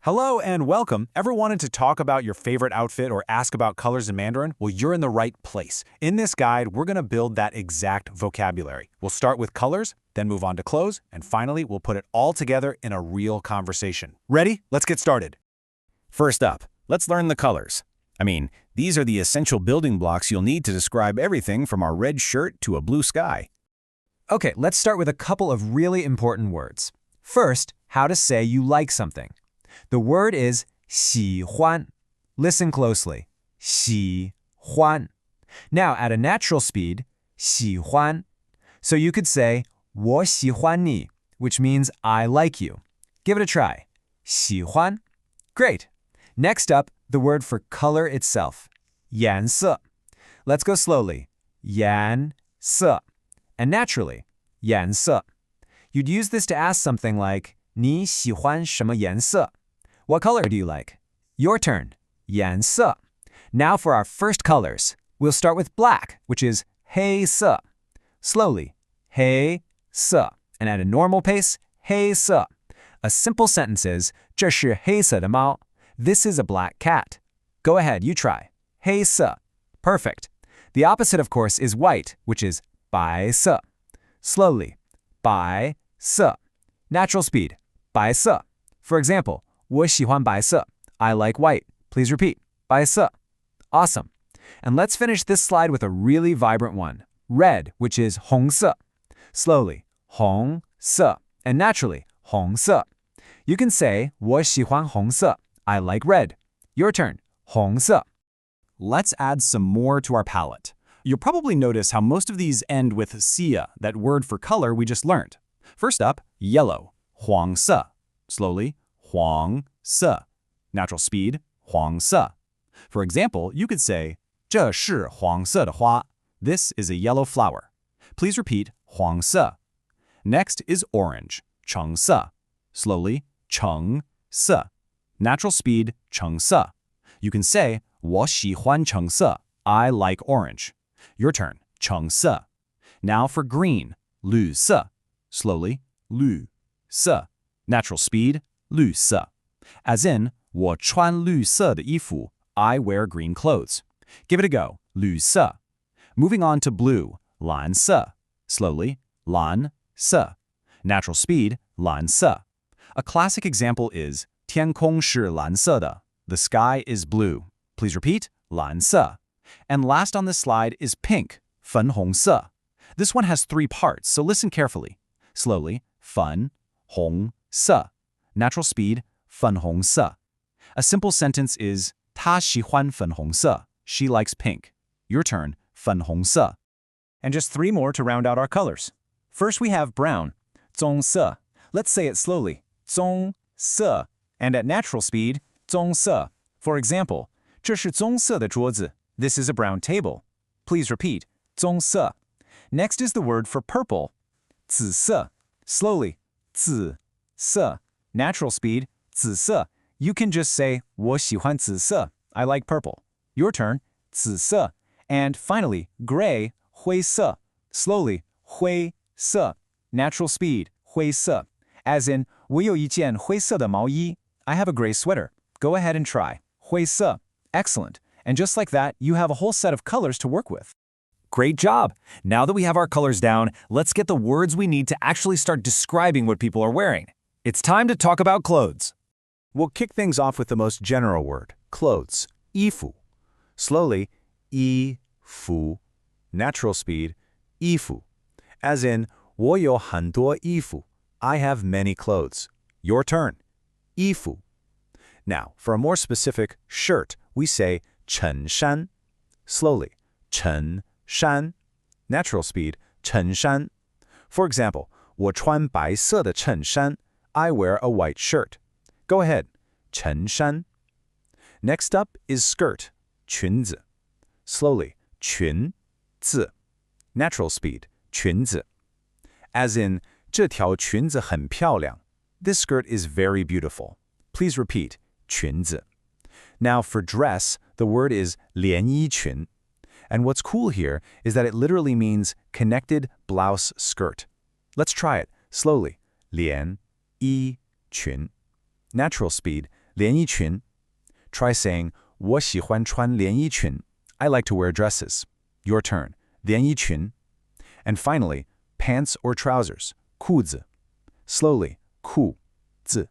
Hello and welcome. Ever wanted to talk about your favorite outfit or ask about colors in Mandarin? Well, you're in the right place. In this guide, we're going to build that exact vocabulary. We'll start with colors, then move on to clothes, and finally, we'll put it all together in a real conversation. Ready? Let's get started. First up, let's learn the colors. These are the essential building blocks you'll need to describe everything from our red shirt to a blue sky. Okay, let's start with a couple of really important words. First, how to say you like something. The word is 喜欢. Listen closely. 喜欢. Now, at a natural speed, 喜欢. So you could say 我喜欢你, which means I like you. Give it a try. 喜欢. Great. Next up, the word for color itself. 颜色. Let's go slowly. 颜色. And naturally, 颜色. You'd use this to ask something like 你喜欢什么颜色? What color do you like? Your turn. 颜色. Now for our first colors. We'll start with black, which is 黑色. Slowly. 黑色. And at a normal pace, 黑色. A simple sentence is 这是黑色的猫. This is a black cat. Go ahead, you try. 黑色. Perfect. The opposite, of course, is white, which is 白色. Slowly. 白色. Natural speed. 白色. For example, 我喜欢白色. I like white. Please repeat. 白色. Awesome. And let's finish this slide with a really vibrant one. Red, which is 红色. Slowly. 红色. And naturally, 红色. You can say 我喜欢红色. I like red. Your turn. 红色. Let's add some more to our palette. You'll probably notice how most of these end with sia, that word for color we just learned. First up, yellow. 黄色. Slowly. 黄色. Natural speed. 黄色. For example, you could say 这是黄色的花. This is a yellow flower. Please repeat 黄色. Next is orange. 橙色. Slowly. 橙色. Natural speed. 橙色. You can say 我喜欢橙色. I like orange. Your turn. 橙色. Now for green. 绿色. Slowly. 绿色. Natural speed. 绿色. As in, 我穿绿色的衣服. I wear green clothes. Give it a go. 绿色. Moving on to blue. 蓝色. Slowly. 蓝色. Natural speed. 蓝色. A classic example is 天空是蓝色的. The sky is blue. Please repeat. 蓝色. And last on this slide is pink. 粉红色. This one has three parts, so listen carefully. Slowly. 粉红色. Natural speed. 粉红色. A simple sentence is 她喜欢粉红色. She likes pink. Your turn. 粉红色. And just three more to round out our colors. First we have brown. 棕色. Let's say it slowly. 棕色. And at natural speed, 棕色. For example, 这是棕色的桌子. This is a brown table. Please repeat. 棕色. Next is the word for purple. 紫色. Slowly. 紫色. Natural speed. 紫色. You can just say 我喜欢紫色. I like purple. Your turn. 紫色. And finally, gray. 灰色. Slowly. 灰色. Natural speed. 灰色. As in, 我有一件灰色的毛衣. I have a gray sweater. Go ahead and try. 灰色. Excellent. And just like that, you have a whole set of colors to work with. Great job! Now that we have our colors down, let's get the words we need to actually start describing what people are wearing. It's time to talk about clothes. We'll kick things off with the most general word, clothes, 衣服. Slowly, 衣服. Natural speed, 衣服. As in, 我有很多衣服. I have many clothes. Your turn. 衣服. Now, for a more specific shirt, we say 衬衫. Slowly, 衬衫. Natural speed, 衬衫. For example, 我穿白色的衬衫. I wear a white shirt. Go ahead. 衬衫. Next up is skirt. 裙子. Slowly. 裙子. Natural speed. 裙子. As in, 这条裙子很漂亮. This skirt is very beautiful. Please repeat. 裙子. Now for dress, the word is 连衣裙. And what's cool here is that it literally means connected blouse skirt. Let's try it. Slowly. 连衣裙. Natural speed. 连衣裙. Try saying 我喜欢穿连衣裙. I like to wear dresses. Your turn. 连衣裙. And finally, pants or trousers. 裤子. Slowly. 裤子.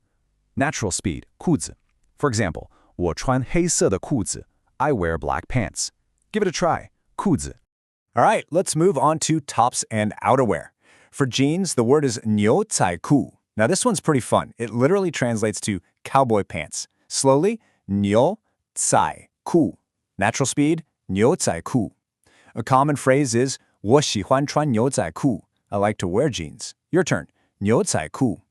Natural speed. 裤子. For example, 我穿黑色的裤子. I wear black pants. Give it a try. 裤子. All right, let's move on to tops and outerwear. For jeans, the word is 牛仔裤. Now this one's pretty fun. It literally translates to cowboy pants. Slowly, 牛仔裤. Natural speed, 牛仔裤. A common phrase is 我喜欢穿牛仔裤. I like to wear jeans. Your turn. 牛仔裤.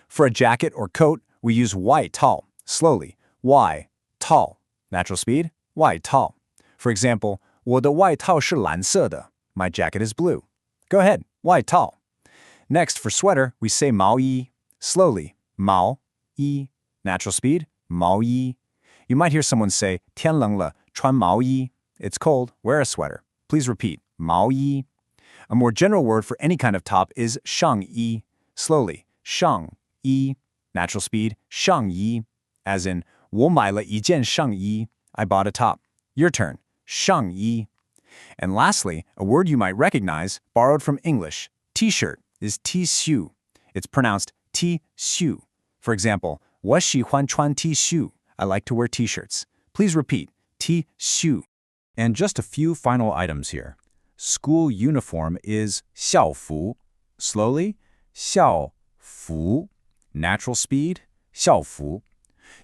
For a jacket or coat, we use 外套. Slowly, 外套. Natural speed, 外套. For example, 我的外套是蓝色的. My jacket is blue. Go ahead, 外套. Next, for sweater, we say 毛衣. Slowly, 毛衣. Natural speed, 毛衣. You might hear someone say 天冷了，穿毛衣. It's cold, wear a sweater. Please repeat, 毛衣. A more general word for any kind of top is 上衣. Slowly, 上衣. Natural speed, 上衣. As in, 我买了一件上衣. I bought a top. Your turn, 上衣. And lastly, a word you might recognize, borrowed from English, t-shirt, is T-shirt. It's pronounced T-shirt. For example, 我喜欢穿 T-shirt. I like to wear t-shirts. Please repeat, T-shirt. And just a few final items here. School uniform is 校服. Slowly, 校服. Natural speed, 校服.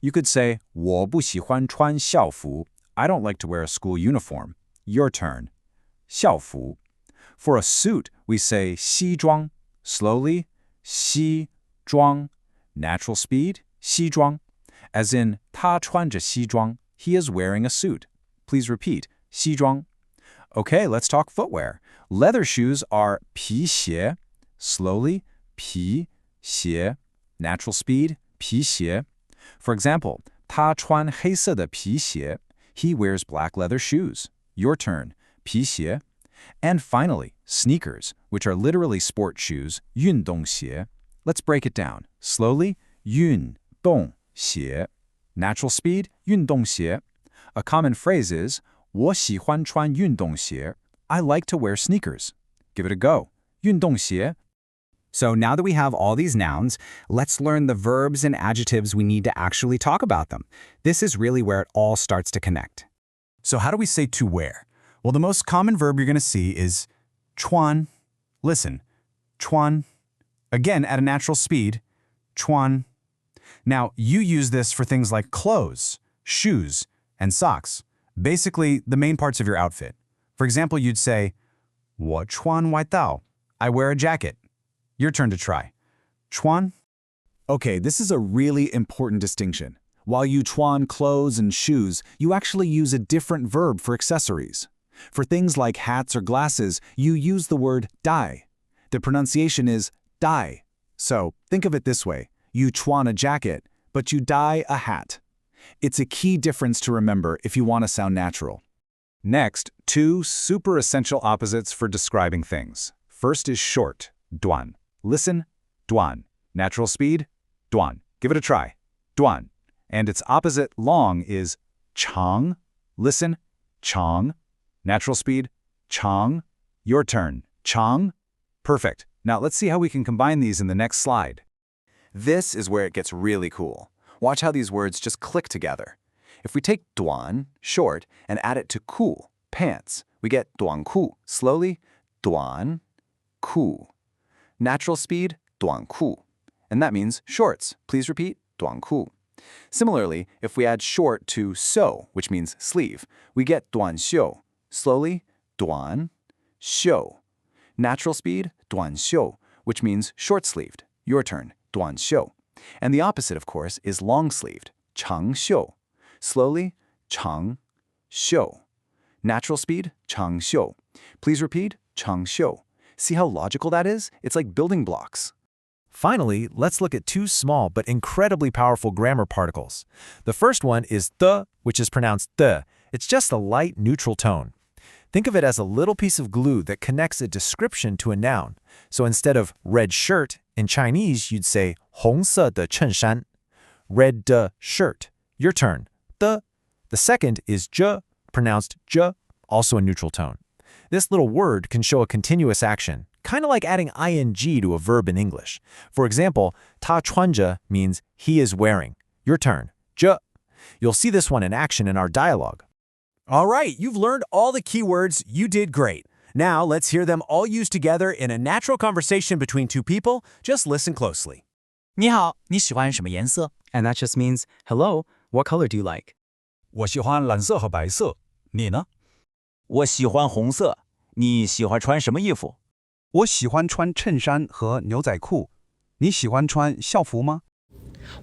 You could say 我不喜欢穿校服. I don't like to wear a school uniform. Your turn. 校服. For a suit, we say 西装. Slowly, 西装. Natural speed, 西装. As in, 他穿着西装. He is wearing a suit. Please repeat, 西装. Okay, let's talk footwear. Leather shoes are 皮鞋. Slowly, 皮鞋. Natural speed, 皮鞋. For example, 他穿黑色的皮鞋. He wears black leather shoes. Your turn, 皮鞋. And finally, sneakers, which are literally sport shoes, 运动鞋. Let's break it down. Slowly, 运动鞋. Natural speed, 运动鞋. A common phrase is 我喜欢穿运动鞋. I like to wear sneakers. Give it a go. 运动鞋. So now that we have all these nouns, let's learn the verbs and adjectives we need to actually talk about them. This is really where it all starts to connect. So how do we say to wear? Well, the most common verb you're going to see is 穿. Listen, 穿. Again, at a natural speed, 穿. Now, you use this for things like clothes, shoes, and socks. Basically, the main parts of your outfit. For example, you'd say, 我穿外套. I wear a jacket. Your turn to try. 穿. Okay, this is a really important distinction. While you 穿 clothes and shoes, you actually use a different verb for accessories. For things like hats or glasses, you use the word dye. The pronunciation is dye. So think of it this way. You 穿 a jacket, but you dye a hat. It's a key difference to remember if you want to sound natural. Next, two super essential opposites for describing things. First is short, 短. Listen, 短. Natural speed, 短. Give it a try, 短. And its opposite, long, is 长. Listen, 长. Natural speed, 长. Your turn, 长. Perfect. Now let's see how we can combine these in the next slide. This is where it gets really cool. Watch how these words just click together. If we take 短, short, and add it to 裤, pants, we get 短裤. Slowly, 短裤. Natural speed, 短裤. And that means shorts. Please repeat, 短裤. Similarly, if we add short to 袖, which means sleeve, we get 短袖. Slowly, 短袖. Natural speed, 短袖, which means short-sleeved. Your turn, 短袖. And the opposite, of course, is long-sleeved, 长袖. Slowly, 长袖. Natural speed, 长袖. Please repeat, 长袖. See how logical that is? It's like building blocks. Finally, let's look at two small but incredibly powerful grammar particles. The first one is the, which is pronounced the. It's just a light, neutral tone. Think of it as a little piece of glue that connects a description to a noun. So instead of red shirt, in Chinese, you'd say 红色的衬衫. Red shirt. Your turn. The second is j, pronounced j, also a neutral tone. This little word can show a continuous action, kind of like adding ing to a verb in English. For example, 他穿着 means he is wearing. Your turn. j. You'll see this one in action in our dialogue. All right, you've learned all the keywords. You did great. Now let's hear them all used together in a natural conversation between two people. Just listen closely. 你好，你喜欢什么颜色？ And that just means, hello, what color do you like? 我喜欢蓝色和白色，你呢？我喜欢红色。你喜欢穿什么衣服？我喜欢穿衬衫和牛仔裤，你喜欢穿校服吗？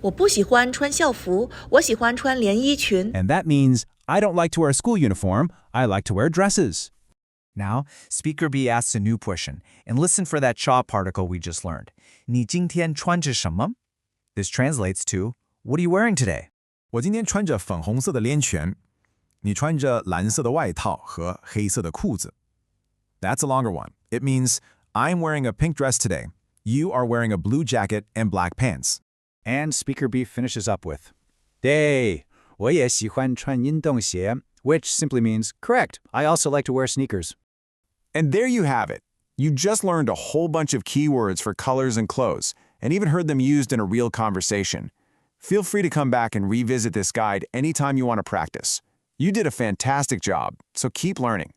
我不喜欢穿校服，我喜欢穿连衣裙。 And that means I don't like to wear a school uniform, I like to wear dresses. Now, Speaker B asks a new question, and listen for that cha particle we just learned. 你今天穿着什么? This translates to, what are you wearing today? 我今天穿着粉红色的连裙，你穿着蓝色的外套和黑色的裤子。That's a longer one. It means, I'm wearing a pink dress today. You are wearing a blue jacket and black pants. And Speaker B finishes up with, 对，我也喜欢穿运动鞋, which simply means, correct, I also like to wear sneakers. And there you have it. You just learned a whole bunch of keywords for colors and clothes, and even heard them used in a real conversation. Feel free to come back and revisit this guide anytime you want to practice. You did a fantastic job, so keep learning.